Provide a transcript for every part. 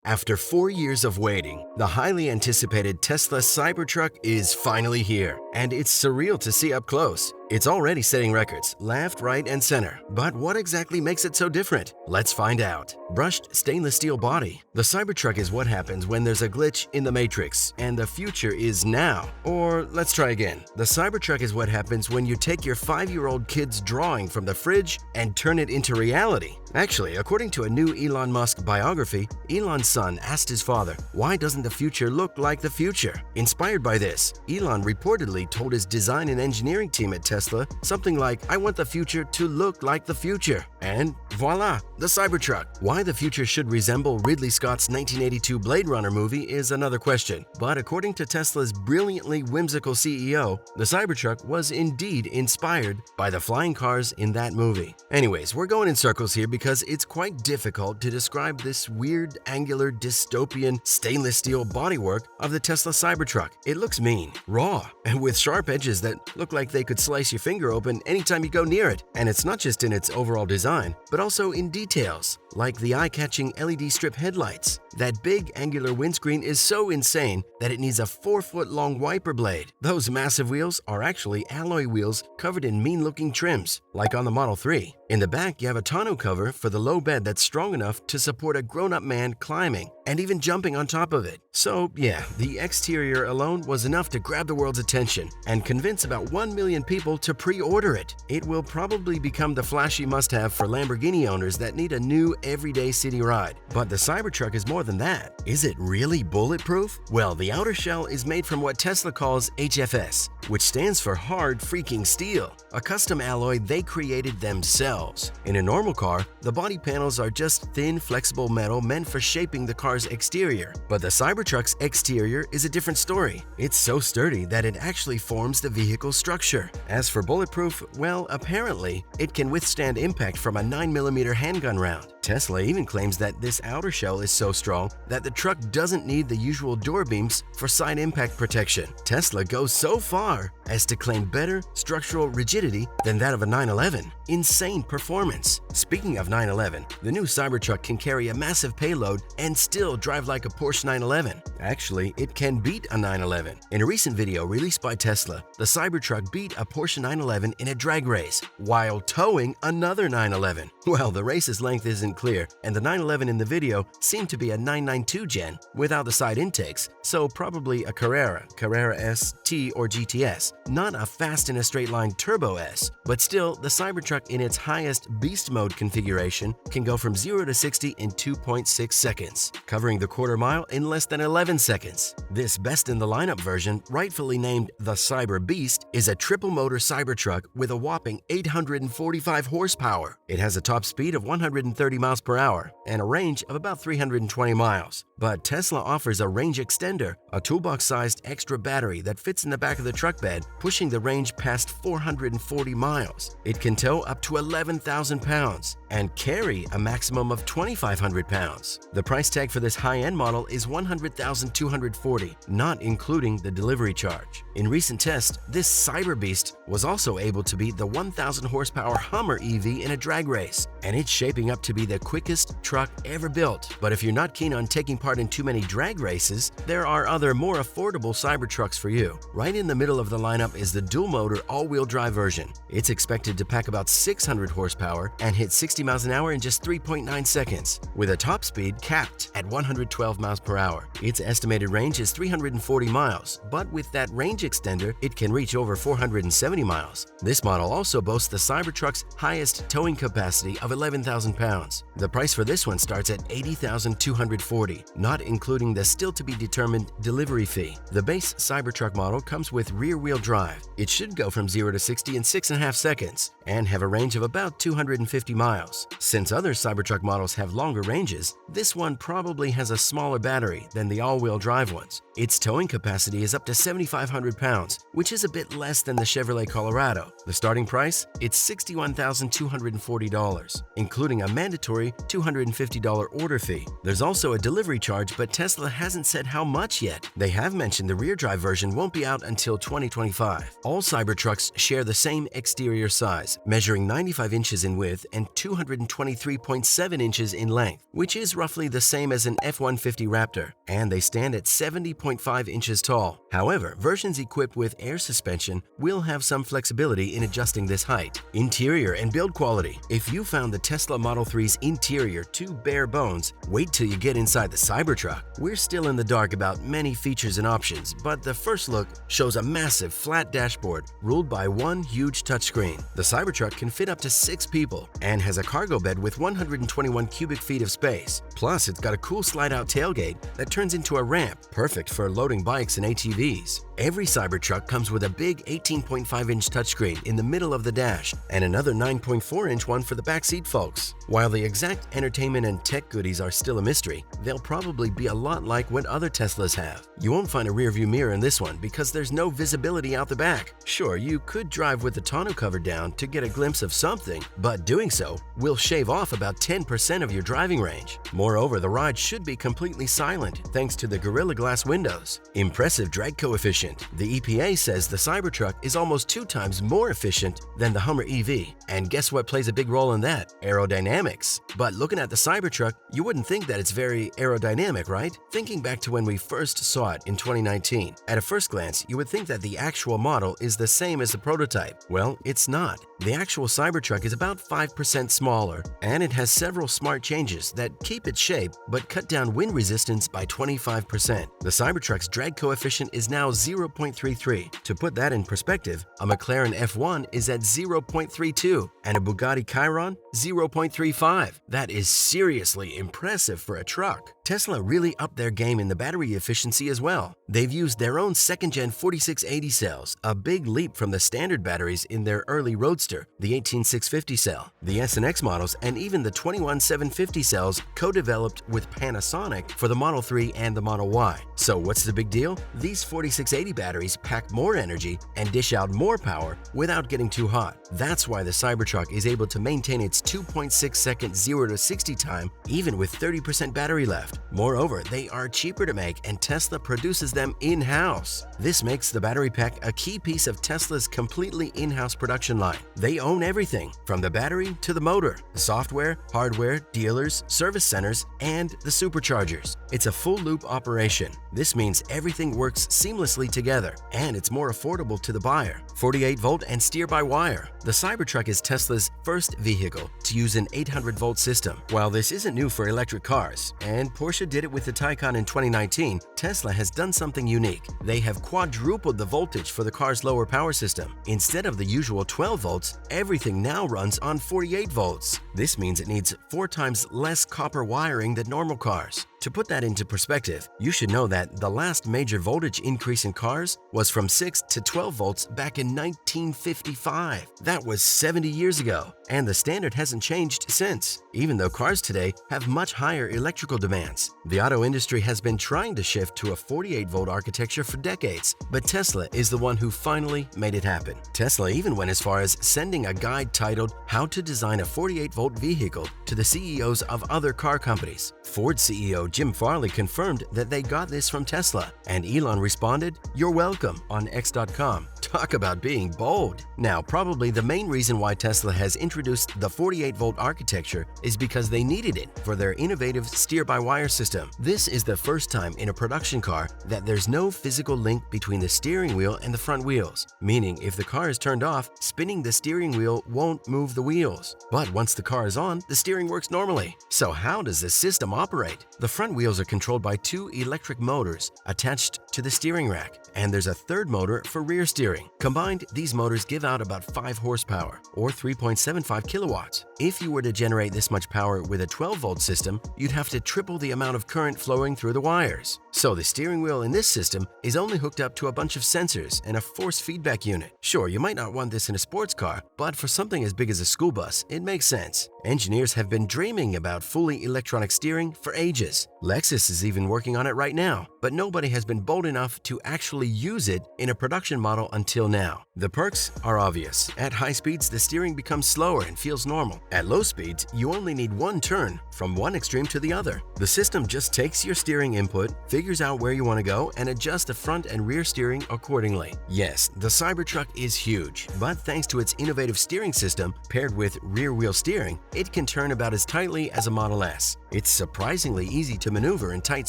After 4 years of waiting, the highly anticipated Tesla Cybertruck is finally here, and it's surreal to see up close. It's already setting records, left, right, and center. But what exactly makes it so different? Let's find out. Brushed stainless steel body. The Cybertruck is what happens when there's a glitch in the matrix, and the future is now. Or let's try again. The Cybertruck is what happens when you take your 5-year-old kid's drawing from the fridge and turn it into reality. Actually, according to a new Elon Musk biography, Elon's son asked his father, "Why doesn't the future look like the future?" Inspired by this, Elon reportedly told his design and engineering team at Tesla something like, "I want the future to look like the future." And voila, the Cybertruck. Why the future should resemble Ridley Scott's 1982 Blade Runner movie is another question. But according to Tesla's brilliantly whimsical CEO, the Cybertruck was indeed inspired by the flying cars in that movie. Anyways, we're going in circles here because it's quite difficult to describe this weird, angular, dystopian, stainless steel bodywork of the Tesla Cybertruck. It looks mean, raw, and with sharp edges that look like they could slice your finger open anytime you go near it. And it's not just in its overall design, but also in details, like the eye-catching LED strip headlights. That big angular windscreen is so insane that it needs a 4-foot-long wiper blade. Those massive wheels are actually alloy wheels covered in mean-looking trims, like on the Model 3. In the back, you have a tonneau cover for the low bed that's strong enough to support a grown-up man climbing and even jumping on top of it. So yeah, the exterior alone was enough to grab the world's attention and convince about 1 million people to pre-order it. It will probably become the flashy must-have for Lamborghini owners that need a new everyday city ride. But the Cybertruck is more than that. Is it really bulletproof? Well, the outer shell is made from what Tesla calls HFS, which stands for hard freaking steel, a custom alloy they created themselves. In a normal car, the body panels are just thin, flexible metal meant for shaping the car's exterior. But the Cybertruck's exterior is a different story. It's so sturdy that it actually forms the vehicle's structure. As for bulletproof, well, apparently, it can withstand impact from a 9mm handgun round. Tesla even claims that this outer shell is so strong that the truck doesn't need the usual door beams for side impact protection. Tesla goes so far as to claim better structural rigidity than that of a 911. Insane performance. Speaking of 911, the new Cybertruck can carry a massive payload and still drive like a Porsche 911. Actually, it can beat a 911. In a recent video released by Tesla, the Cybertruck beat a Porsche 911 in a drag race while towing another 911. Well, the race's length isn't clear, and the 911 in the video seemed to be a 992 gen without the side intakes, so probably a Carrera S, T, or GTS, not a fast in a straight line Turbo S. But still, the Cybertruck in its highest beast mode configuration can go from 0 to 60 in 2.6 seconds, covering the quarter mile in less than 11 seconds. This best in the lineup version, rightfully named the Cyber Beast, is a triple motor Cybertruck with a whopping 845 horsepower. It has a top speed of 130 miles per hour and a range of about 320 miles. But Tesla offers a range extender, a toolbox-sized extra battery that fits in the back of the truck bed, pushing the range past 440 miles. It can tow up to 11,000 pounds and carry a maximum of 2,500 pounds. The price tag for this high-end model is $100,240, not including the delivery charge. In recent tests, this Cyber Beast was also able to beat the 1,000 horsepower Hummer EV in a drag race, and it's shaping up to be the quickest truck ever built. But if you're not keen on taking part in too many drag races, there are other more affordable Cybertrucks for you. Right in the middle of the lineup is the dual-motor all-wheel drive version. It's expected to pack about 600 horsepower and hit 60 miles an hour in just 3.9 seconds, with a top speed capped at 112 miles per hour. Its estimated range is 340 miles, but with that range extender, it can reach over 470 miles. This model also boasts the Cybertruck's highest towing capacity of 11,000 pounds. The price for this one starts at $80,240, not including the still-to-be-determined delivery fee. The base Cybertruck model comes with rear-wheel drive. It should go from 0 to 60 in 6.5 seconds and have a range of about 250 miles. Since other Cybertruck models have longer ranges, this one probably has a smaller battery than the all-wheel drive ones. Its towing capacity is up to 7,500 pounds, which is a bit less than the Chevrolet Colorado. The starting price? It's $61,240, including a mandatory mandatory $250 order fee. There's also a delivery charge, but Tesla hasn't said how much yet. They have mentioned the rear drive version won't be out until 2025. All Cybertrucks share the same exterior size, measuring 95 inches in width and 223.7 inches in length, which is roughly the same as an F-150 Raptor, and they stand at 70.5 inches tall. However, versions equipped with air suspension will have some flexibility in adjusting this height. Interior and build quality. If you found the Tesla Model 3's interior too bare bones, wait till you get inside the Cybertruck. We're still in the dark about many features and options, but the first look shows a massive flat dashboard ruled by one huge touchscreen. The Cybertruck can fit up to 6 people and has a cargo bed with 121 cubic feet of space. Plus, it's got a cool slide-out tailgate that turns into a ramp, perfect for loading bikes and ATVs. Every Cybertruck comes with a big 18.5-inch touchscreen in the middle of the dash and another 9.4-inch one for the backseat folks. While the exact entertainment and tech goodies are still a mystery, they'll probably be a lot like what other Teslas have. You won't find a rearview mirror in this one because there's no visibility out the back. Sure, you could drive with the tonneau cover down to get a glimpse of something, but doing so will shave off about 10% of your driving range. Moreover, the ride should be completely silent thanks to the Gorilla Glass windows. Impressive drag coefficient. The EPA says the Cybertruck is almost 2 times more efficient than the Hummer EV. And guess what plays a big role in that? Aerodynamics. But looking at the Cybertruck, you wouldn't think that it's very aerodynamic, right? Thinking back to when we first saw it in 2019, at a first glance, you would think that the actual model is the same as the prototype. Well, it's not. The actual Cybertruck is about 5% smaller, and it has several smart changes that keep its shape but cut down wind resistance by 25%. The Cybertruck's drag coefficient is now 0.33. To put that in perspective, a McLaren F1 is at 0.32 and a Bugatti Chiron 0.35. That is seriously impressive for a truck. Tesla really upped their game in the battery efficiency as well. They've used their own second-gen 4680 cells, a big leap from the standard batteries in their early Roadster, the 18650 cell. The S and X models and even the 21750 cells co-developed with Panasonic for the Model 3 and the Model Y. So what's the big deal? These 4680 batteries pack more energy and dish out more power without getting too hot. That's why the Cybertruck is able to maintain its 2.6-second 0 to 60 time even with 30% battery left. Moreover, they are cheaper to make and Tesla produces them in-house. This makes the battery pack a key piece of Tesla's completely in-house production line. They own everything, from the battery to the motor, the software, hardware, dealers, service centers, and the superchargers. It's a full-loop operation. This means everything works seamlessly together, and it's more affordable to the buyer. 48-volt and steer-by-wire. The Cybertruck is Tesla's first vehicle to use an 800-volt system. While this isn't new for electric cars, and Porsche did it with the Taycan in 2019, Tesla has done something unique. They have quadrupled the voltage for the car's lower power system. Instead of the usual 12 volts, everything now runs on 48 volts. This means it needs 4 times less copper wiring than normal cars. To put that into perspective, you should know that the last major voltage increase in cars was from 6 to 12 volts back in 1955. That was 70 years ago, and the standard hasn't changed since, even though cars today have much higher electrical demands. The auto industry has been trying to shift to a 48-volt architecture for decades, but Tesla is the one who finally made it happen. Tesla even went as far as sending a guide titled "How to Design a 48-Volt Vehicle" to the CEOs of other car companies. Ford CEO Jim Farley confirmed that they got this from Tesla, and Elon responded, "You're welcome," on X.com. Talk about being bold. Now, probably the main reason why Tesla has introduced the 48-volt architecture is because they needed it for their innovative steer-by-wire system. This is the first time in a production car that there's no physical link between the steering wheel and the front wheels, meaning if the car is turned off, spinning the steering wheel won't move the wheels. But once the car is on, the steering works normally. So how does this system operate? The front wheels are controlled by 2 electric motors attached to the steering rack, and there's a third motor for rear steering. Combined, these motors give out about 5 horsepower, or 3.75 kilowatts. If you were to generate this much power with a 12-volt system, you'd have to triple the amount of current flowing through the wires. So the steering wheel in this system is only hooked up to a bunch of sensors and a force feedback unit. Sure, you might not want this in a sports car, but for something as big as a school bus, it makes sense. Engineers have been dreaming about fully electronic steering for ages. Lexus is even working on it right now, but nobody has been bold enough to actually use it in a production model until now. The perks are obvious. At high speeds, the steering becomes slower and feels normal. At low speeds, you only need one turn from one extreme to the other. The system just takes your steering input, figures out where you want to go, and adjusts the front and rear steering accordingly. Yes, the Cybertruck is huge, but thanks to its innovative steering system paired with rear-wheel steering, it can turn about as tightly as a Model S. It's surprisingly easy to maneuver in tight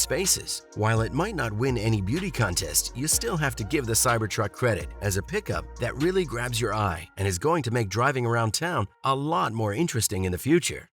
spaces. While it might not win any beauty contest, you still have to give the Cybertruck credit as a pickup that really grabs your eye and is going to make driving around town a lot more interesting in the future.